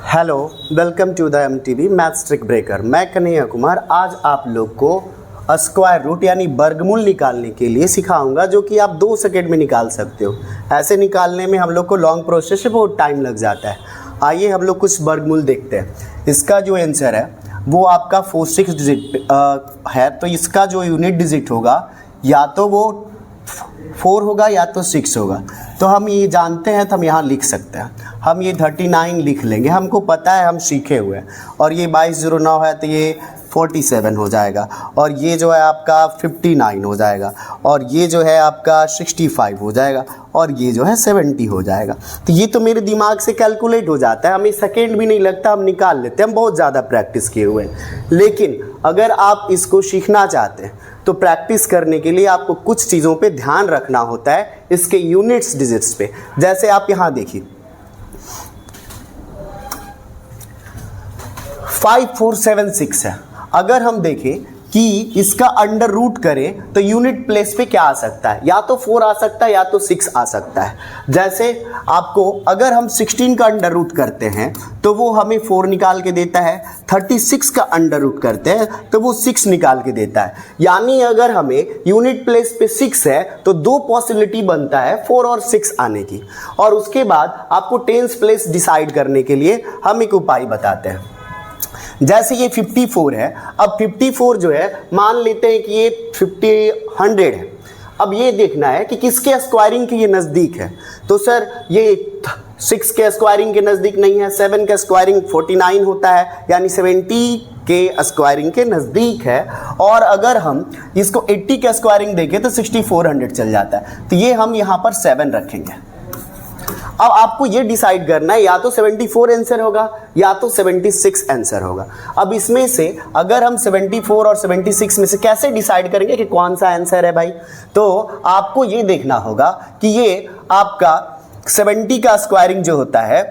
Hello, welcome to the MTV maths trick breaker. मैं कन्हैया कुमार आज आप लोग को स्क्वायर रूट यानी वर्गमूल निकालने के लिए सिखाऊंगा, जो कि आप 2 सेकंड में निकाल सकते हो। ऐसे निकालने में हम लोग को लॉन्ग प्रोसेस से बहुत टाइम लग जाता है। आइए हम लोग कुछ वर्गमूल देखते हैं। इसका जो आंसर है वो आपका 46 डिजिट है, तो इसका जो यूनिट डिजिट होगा या तो वो 4 होगा या तो 6 होगा। तो हम ये जानते हैं तो हम यहाँ लिख सकते हैं। हम ये 39 लिख लेंगे, हमको पता है, हम सीखे हुए हैं। और ये 2209 है तो ये 47 हो जाएगा, और ये जो है आपका 59 हो जाएगा, और ये जो है आपका 65 हो जाएगा, और ये जो है 70 हो जाएगा। तो ये तो मेरे दिमाग से कैलकुलेट हो जाता है, हमें सेकेंड भी नहीं लगता, हम निकाल लेते हैं। हम बहुत ज़्यादा प्रैक्टिस किए हुए हैं। लेकिन अगर आप इसको सीखना चाहते हैं तो प्रैक्टिस करने के लिए आपको कुछ चीज़ों पे ध्यान रखना होता है, इसके यूनिट्स डिजिट्स पे। जैसे आप यहाँ देखिए 5476 है। अगर हम देखें कि इसका अंडर रूट करें तो यूनिट प्लेस पे क्या आ सकता है, या तो 4 आ सकता है या तो 6 आ सकता है। जैसे आपको अगर हम 16 का अंडर रूट करते हैं तो वो हमें 4 निकाल के देता है, 36 का अंडर रूट करते हैं तो वो 6 निकाल के देता है। यानी अगर हमें यूनिट प्लेस पे 6 है तो 2 पॉसिबिलिटी बनता है 4 और 6 आने की। और उसके बाद आपको टेंस प्लेस डिसाइड करने के लिए हम एक उपाय बताते हैं। जैसे ये 54 है, अब 54 जो है मान लेते हैं कि ये 100 है। अब ये देखना है कि किसके स्क्वायरिंग के ये नज़दीक है। तो सर ये 6 के स्क्वायरिंग के नज़दीक नहीं है, 7 का स्क्वायरिंग 49 होता है, यानी 70 के स्क्वायरिंग के नज़दीक है। और अगर हम इसको 80 के स्क्वायरिंग देखें तो 6400 चल जाता है। तो ये हम यहाँ पर 7 रखेंगे। अब आपको ये डिसाइड करना है या तो 74 आंसर होगा या तो 76 आंसर होगा। अब इसमें से अगर हम 74 और 76 में से कैसे डिसाइड करेंगे कि कौन सा आंसर है भाई, तो आपको ये देखना होगा कि ये आपका 70 का स्क्वायरिंग जो होता है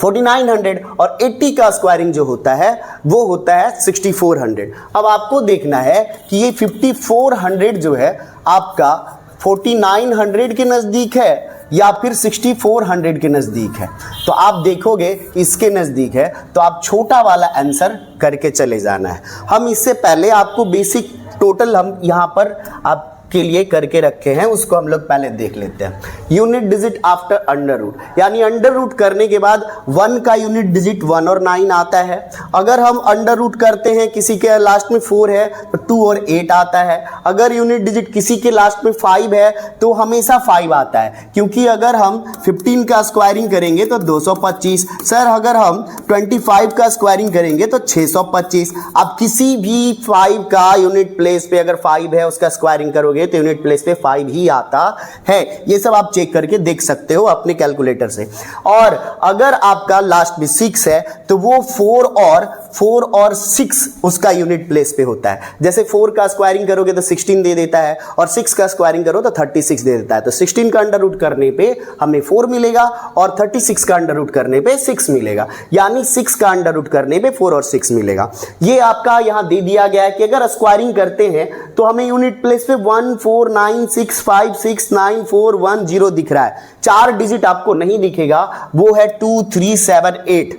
4900 और 80 का स्क्वायरिंग जो होता है वो होता है 6400। अब आपको देखना है कि ये 5400 जो है आपका 4900 के नज़दीक है या फिर 6400 के नज़दीक है। तो आप देखोगे इसके नज़दीक है तो आप छोटा वाला आंसर करके चले जाना है। हम इससे पहले आपको बेसिक टोटल हम यहाँ पर आप के लिए करके रखे हैं, उसको हम लोग पहले देख लेते हैं। Unit digit after under root, यानी अंडर रूट करने के बाद 1 का यूनिट डिजिट 1 और 9 आता है। अगर हम अंडर रूट करते हैं किसी के लास्ट में 4 है तो 2 और 8 आता है। अगर यूनिट डिजिट किसी के लास्ट में 5 है तो हमेशा 5 आता है, क्योंकि अगर हम 15 का स्क्वायरिंग करेंगे तो 225। सर अगर हम 25 का स्क्वायरिंग करेंगे तो 625। अब किसी भी 5 का यूनिट प्लेस पे अगर 5 है उसका स्क्वायरिंग करोगे तो यूनिट प्लेस पे 5 ही आता है। ये सब आप चेक करके देख सकते हो अपने कैलकुलेटर से। और अगर आपका लास्ट में 6 है तो वो 4 और 6 उसका यूनिट प्लेस पे होता है। जैसे 4 का स्क्वायरिंग करोगे तो 16 दे देता है, और 6 का स्क्वायरिंग करो तो 36 दे देता है। तो 16 का अंडर रूट करने पे हमें 4 मिलेगा और 36 का अंडर रूट करने पे 6 मिलेगा, यानी 6 का अंडर रूट करने पे 4 और 6 मिलेगा। ये आपका यहाँ दे दिया गया है कि अगर स्क्वायरिंग करते हैं तो हमें यूनिट प्लेस पे 149656941 दिख रहा है। 4 डिजिट आपको नहीं दिखेगा, वो है 2378।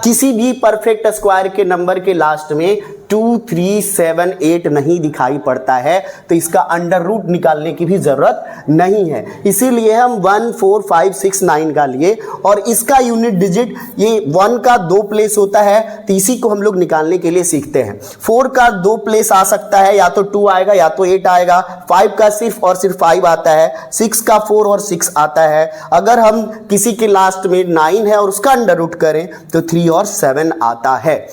किसी भी परफेक्ट स्क्वायर के नंबर के लास्ट में 2378 नहीं दिखाई पड़ता है, तो इसका अंडर रूट निकालने की भी जरूरत नहीं है। इसीलिए हम 14569 का लिए, और इसका यूनिट डिजिट ये 1 का 2 प्लेस होता है, तो इसी को हम लोग निकालने के लिए सीखते हैं। 4 का 2 प्लेस आ सकता है, या तो 2 आएगा या तो 8 आएगा। 5 का सिर्फ और सिर्फ 5 आता है। 6 का 4 और 6 आता है। अगर हम किसी के लास्ट में 9 है और उसका अंडर रूट करें तो 3 और 7 आता है।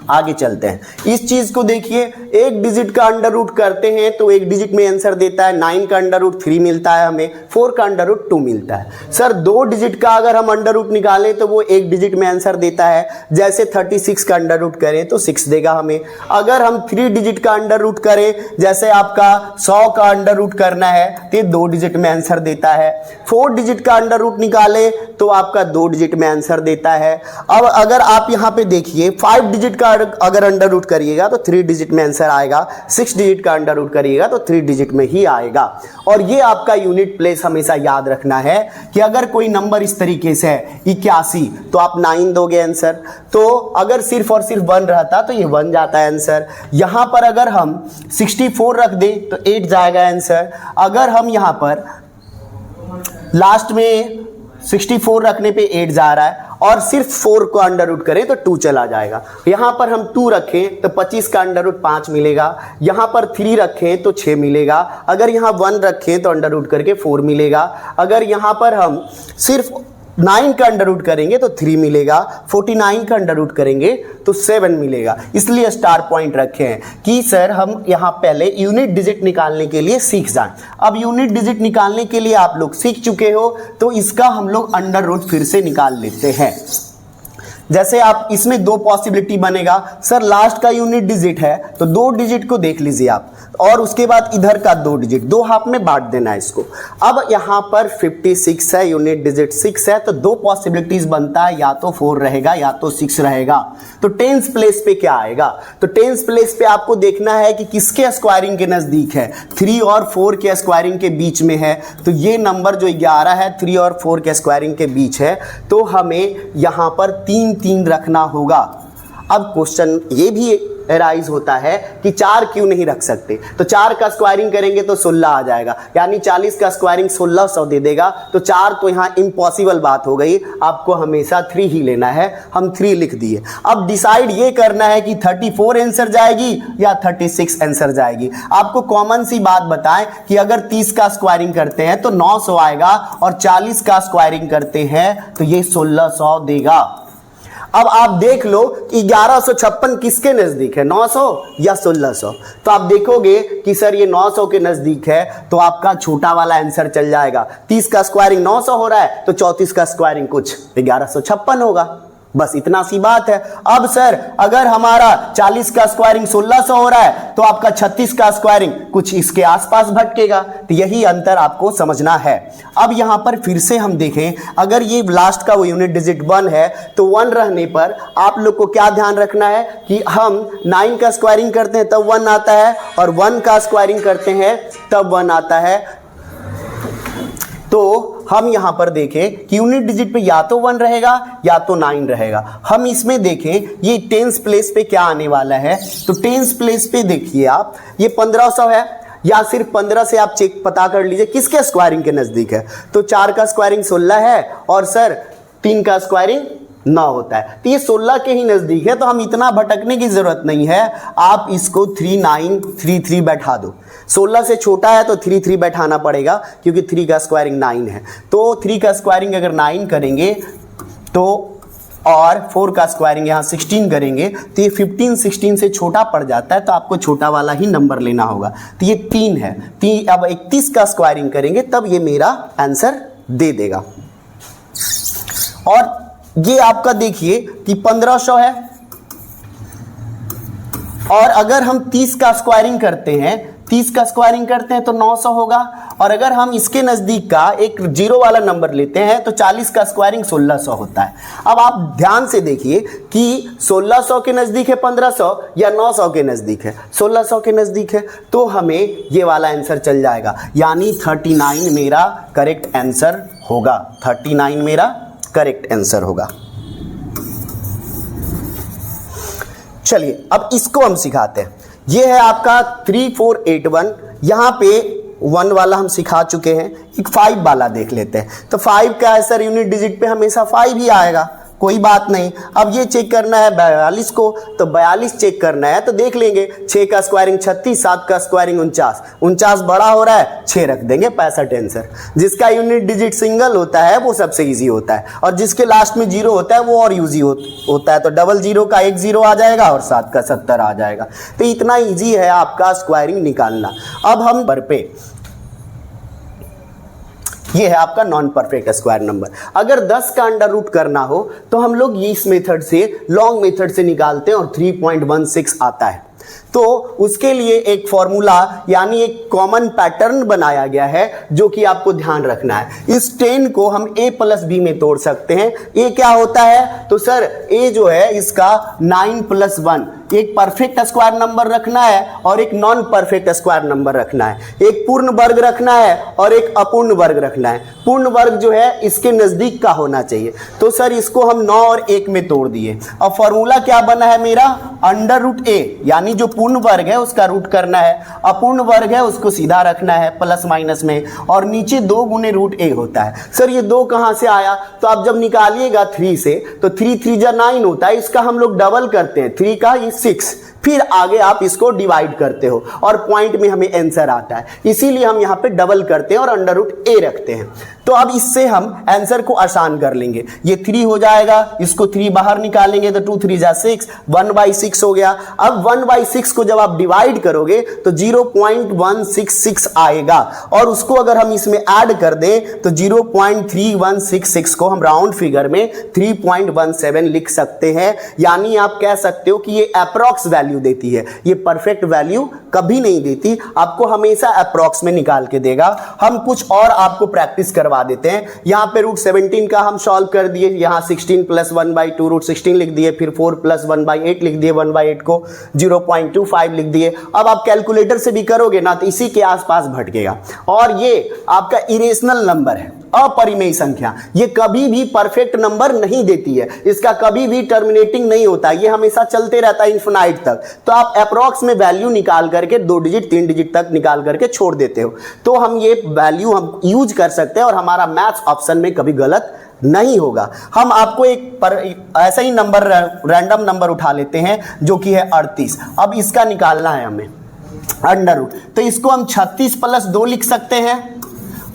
आगे चलते हैं। इस चीज को देखिए, एक डिजिट का अंडर रूट करते हैं तो एक डिजिट में आंसर देता है। 9 का अंडर रूट 3 मिलता है हमें, 4 का अंडर रूट 2 मिलता है। सर 2 डिजिट का अगर हम अंडर रूट निकालें तो वो एक डिजिट में आंसर देता है। जैसे 36 का अंडर रूट करें तो 6 देगा हमें। अगर हम 3 डिजिट का अंडर रूट करें, जैसे आपका 100 का अंडर रूट करना है तो ये 2 डिजिट में आंसर देता है। 4 डिजिट का अंडर रूट निकाले तो आपका 2 डिजिट में आंसर देता है। अब अगर आप यहाँ पे देखिए 5 डिजिट का अगर अंडर रूट करिएगा तो 3 डिजिट में आंसर आएगा, 6 डिजिट का अंडर रूट करिएगा तो 3 डिजिट में ही आएगा। और ये आपका यूनिट प्लेस हमेशा याद रखना है कि अगर कोई नंबर इस तरीके से है 81 तो आप 9 दोगे आंसर। तो अगर सिर्फ और सिर्फ 1 रहता तो ये 1 जाता है आंसर। यहां पर अगर हम 64 रख दें तो 8 जाएगा आंसर। अगर हम यहां पर लास्ट में 64 रखने पे 8 जा रहा है और सिर्फ 4 को अंडर रूट करें तो 2 चला जाएगा। यहां पर हम 2 रखें तो 25 का अंडर रूट 5 मिलेगा। यहां पर 3 रखें तो 6 मिलेगा। अगर यहां 1 रखें तो अंडर रूट करके 4 मिलेगा। अगर यहां पर हम सिर्फ 9 का अंडर रूट करेंगे तो 3 मिलेगा। 49 का अंडर रूट करेंगे तो 7 मिलेगा। इसलिए स्टार पॉइंट रखे हैं कि सर हम यहां पहले यूनिट डिजिट निकालने के लिए सीख जाएं। अब यूनिट डिजिट निकालने के लिए आप लोग सीख चुके हो तो इसका हम लोग अंडर रूट फिर से निकाल लेते हैं। जैसे आप इसमें 2 पॉसिबिलिटी बनेगा, सर लास्ट का यूनिट डिजिट है तो 2 डिजिट को देख लीजिए आप और उसके बाद इधर का 2 डिजिट 2 हाफ में बांट देना है इसको। अब यहां पर 56 है, यूनिट डिजिट 6 है तो 2 पॉसिबिलिटीज बनता है, या तो 4 रहेगा या तो 6 रहेगा। तो टेंस प्लेस पे क्या आएगा? तो टेंस प्लेस पे आपको देखना है कि किसके स्क्वायरिंग के नजदीक है। 3 और 4 के स्क्वायरिंग के बीच में है तो ये नंबर जो 11 है 3 और 4 के स्क्वायरिंग के बीच है तो हमें यहां पर 3 रखना होगा। अब क्वेश्चन ये भी एराइज होता है कि 4 क्यों नहीं रख सकते? तो 4 का स्क्वायरिंग करेंगे तो 16 आ जाएगा, यानी 40 का स्क्वायरिंग 1600 दे देगा। तो 4 तो यहां इम्पॉसिबल बात हो गई, आपको हमेशा 3 ही लेना है। हम 3 लिख दिए। अब डिसाइड ये करना है कि 34 आंसर जाएगी या 36 आंसर जाएगी। आपको कॉमन सी बात बताएं कि अगर 30 का स्क्वायरिंग करते हैं तो 900 आएगा और 40 का स्क्वायरिंग करते हैं तो ये 1600 देगा। अब आप देख लो कि 1156 किसके नजदीक है, 900 या 1600? तो आप देखोगे कि सर ये 900 के नजदीक है तो आपका छोटा वाला आंसर चल जाएगा। 30 का स्क्वायरिंग 900 हो रहा है तो 34 का स्क्वायरिंग कुछ 1156 होगा। बस इतना सी बात है। अब सर अगर हमारा 40 का स्क्वायरिंग 1600 हो रहा है तो आपका 36 का स्क्वायरिंग कुछ इसके आसपास भटकेगा। तो यही अंतर आपको समझना है। अब यहां पर फिर से हम देखें, अगर ये लास्ट का वो यूनिट डिजिट 1 है तो 1 रहने पर आप लोग को क्या ध्यान रखना है कि हम 9 का स्क्वायरिंग करते हैं तब 1 आता है और 1 का स्क्वायरिंग करते हैं तब 1 आता है। तो हम यहां पर देखें कि यूनिट डिजिट पे या तो 1 रहेगा या तो 9 रहेगा। हम इसमें देखें ये टेंस प्लेस पे क्या आने वाला है। तो टेंस प्लेस पे देखिए आप, ये 1500 है या सिर्फ 15 से आप चेक पता कर लीजिए किसके स्क्वायरिंग के नजदीक है। तो 4 का स्क्वायरिंग 16 है और सर 3 का स्क्वायरिंग 9 होता है तो ये 16 के ही नजदीक है। तो हम इतना भटकने की जरूरत नहीं है, आप इसको 3 9 3 3 बैठा दो। 16 से छोटा है तो 3 3 बैठाना पड़ेगा क्योंकि 3 का स्क्वायरिंग 9 है। तो 3 का स्क्वायरिंग अगर 9 करेंगे तो और 4 का स्क्वायरिंग यहाँ 16 करेंगे तो ये 15 16 से छोटा पड़ जाता है तो आपको छोटा वाला ही नंबर लेना होगा। तो ये 3 है। अब 31 का स्क्वायरिंग करेंगे तब ये मेरा आंसर दे देगा। और ये आपका देखिए कि 1500 है और अगर हम 30 का स्क्वायरिंग करते हैं 30 का स्क्वायरिंग करते हैं तो 900 होगा। और अगर हम इसके नजदीक का एक 0 वाला नंबर लेते हैं तो 40 का स्क्वायरिंग 1600 होता है। अब आप ध्यान से देखिए कि 1600 के नजदीक है 1500 या 900 के नजदीक है 1600 के नजदीक है। तो हमें ये वाला आंसर चल जाएगा, यानी 39 मेरा करेक्ट आंसर होगा। 39 मेरा करेक्ट आंसर होगा। चलिए अब इसको हम सिखाते हैं। ये है आपका 3481। यहां पे 1 वाला हम सिखा चुके हैं, एक 5 वाला देख लेते हैं। तो 5 का आंसर यूनिट डिजिट पे हमेशा 5 ही आएगा, कोई बात नहीं। अब ये चेक करना है 42 को, तो 42 चेक करना है तो देख लेंगे 6 का स्क्वायरिंग 36, 7 का स्क्वायरिंग 49 बड़ा हो रहा है 6 रख देंगे 65 आंसर। जिसका यूनिट डिजिट सिंगल होता है वो सबसे इजी होता है और जिसके लास्ट में 0 होता है वो और यूजी होता है। तो डबल 0 का 1 0 आ जाएगा और 7 का 70 आ जाएगा। तो इतना ईजी है आपका स्क्वायरिंग निकालना। अब हम पर पे ये है आपका नॉन परफेक्ट स्क्वायर नंबर। अगर 10 का अंडर रूट करना हो तो हम लोग इस मेथड से लॉन्ग मेथड से निकालते हैं और 3.16 आता है। तो उसके लिए एक फॉर्मूला यानी एक कॉमन पैटर्न बनाया गया है जो कि आपको ध्यान रखना है। इस 10 को हम a प्लस b में तोड़ सकते हैं। a क्या होता है? तो सर a जो है इसका 9 + 1 एक परफेक्ट स्क्वायर नंबर रखना है और एक नॉन परफेक्ट स्क्वायर नंबर रखना है, एक पूर्ण वर्ग रखना है और एक अपूर्ण वर्ग रखना है। पूर्ण वर्ग जो है इसके नजदीक का होना चाहिए। तो सर इसको हम 9 और 1 में तोड़ दिए। अब फॉर्मूला क्या बना है मेरा, अंडर रूट ए, यानी जो पूर्ण वर्ग है उसका रूट करना है, अपूर्ण वर्ग है उसको सीधा रखना है प्लस माइनस में, और नीचे 2 गुने रूट ए होता है। सर ये 2 कहां से आया, तो आप जब निकालिएगा 3 से तो 3 3 जा 9 होता है, इसका हम लोग डबल करते हैं, 3 का ये 6, फिर आगे आप इसको डिवाइड करते हो और पॉइंट में हमें आंसर आता है, इसीलिए हम यहाँ पे डबल करते हैं और अंडर रूट ए रखते हैं। तो अब इससे हम आंसर को आसान कर लेंगे, ये 3 हो जाएगा, इसको 3 बाहर निकालेंगे तो 2 3 जा 6, 1/6 हो गया। अब 1/6 को जब आप डिवाइड करोगे तो 0.166 आएगा, और उसको अगर हम इसमें ऐड कर दें तो 0.3166 को हम राउंड फिगर में 3.17 लिख सकते हैं। यानी आप कह सकते हो कि ये अप्रॉक्स वैल्यू देती है, ये परफेक्ट वैल्यू कभी नहीं देती, आपको हमेशा अप्रॉक्स में निकाल के देगा। हम कुछ और आपको प्रैक्टिस करवा देते हैं। यहां पे रूट 17 का हम सॉल्व कर दिए, यहां 16 प्लस 1/2 रूट 16 लिख दिए, फिर 4 प्लस 1/8 लिख दिए, 1/8 को 0.25 लिख दिए। अब आप कैलकुलेटर से भी करोगे ना तो इसी के आसपास भटकेगा, और ये आपका इरेशनल नंबर है, अपरिमेय संख्या, ये कभी भी परफेक्ट नंबर नहीं देती है, इसका कभी भी टर्मिनेटिंग नहीं होता, ये हमेशा चलते रहता है इन्फिनाइट तक। तो आप अप्रॉक्स में वैल्यू निकाल करके 2 डिजिट 3 डिजिट तक निकाल करके छोड़ देते हो, तो हम ये वैल्यू हम यूज कर सकते हैं और हमारा मैथ्स ऑप्शन में कभी गलत नहीं होगा। हम आपको ऐसा ही नंबर, रैंडम नंबर उठा लेते हैं जो कि है 38। अब इसका निकालना है हमें अंडर रूट, तो इसको हम 36 प्लस 2 लिख सकते हैं।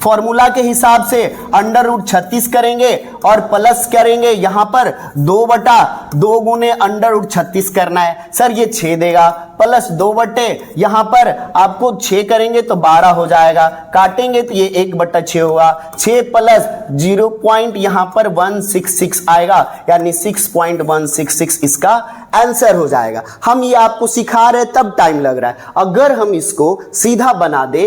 फॉर्मूला के हिसाब से अंडर रूट 36 करेंगे और प्लस करेंगे यहां पर 2/2 गुने अंडर रूट 36 करना है। सर ये 6 देगा, प्लस 2 बटे यहां पर आपको 6 करेंगे तो 12 हो जाएगा, काटेंगे तो ये 1/6 होगा, 6 प्लस 0. यहां पर 166 आएगा, यानी 6.166 इसका आंसर हो जाएगा। हम ये आपको सिखा रहे तब टाइम लग रहा है, अगर हम इसको सीधा बना दे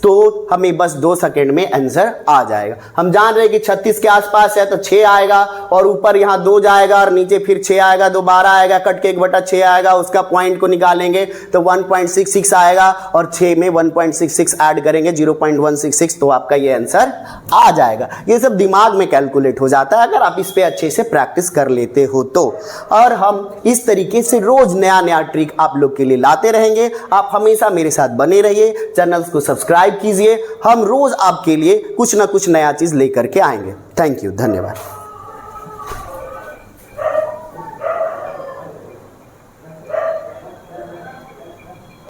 तो हमें बस 2 सेकेंड में आंसर आ जाएगा। हम जान रहे कि 36 के आसपास है तो 6 आएगा, और ऊपर यहां 2 जाएगा और नीचे फिर 6 आएगा, 2 12 आएगा, कट के 1/6 आएगा, उसका पॉइंट को निकालेंगे तो 1.66 आएगा, और 6 में 1.66 ऐड करेंगे 0.166, तो आपका ये आंसर आ जाएगा। ये सब दिमाग में कैलकुलेट हो जाता है अगर आप इस पे अच्छे से प्रैक्टिस कर लेते हो तो। और हम इस तरीके से रोज नया नया ट्रिक आप लोग के लिए लाते रहेंगे। आप हमेशा मेरे साथ बने रहिए, चैनल को सब्सक्राइब कीजिए, हम रोज आपके लिए कुछ ना कुछ नया चीज लेकर के आएंगे। थैंक यू, धन्यवाद।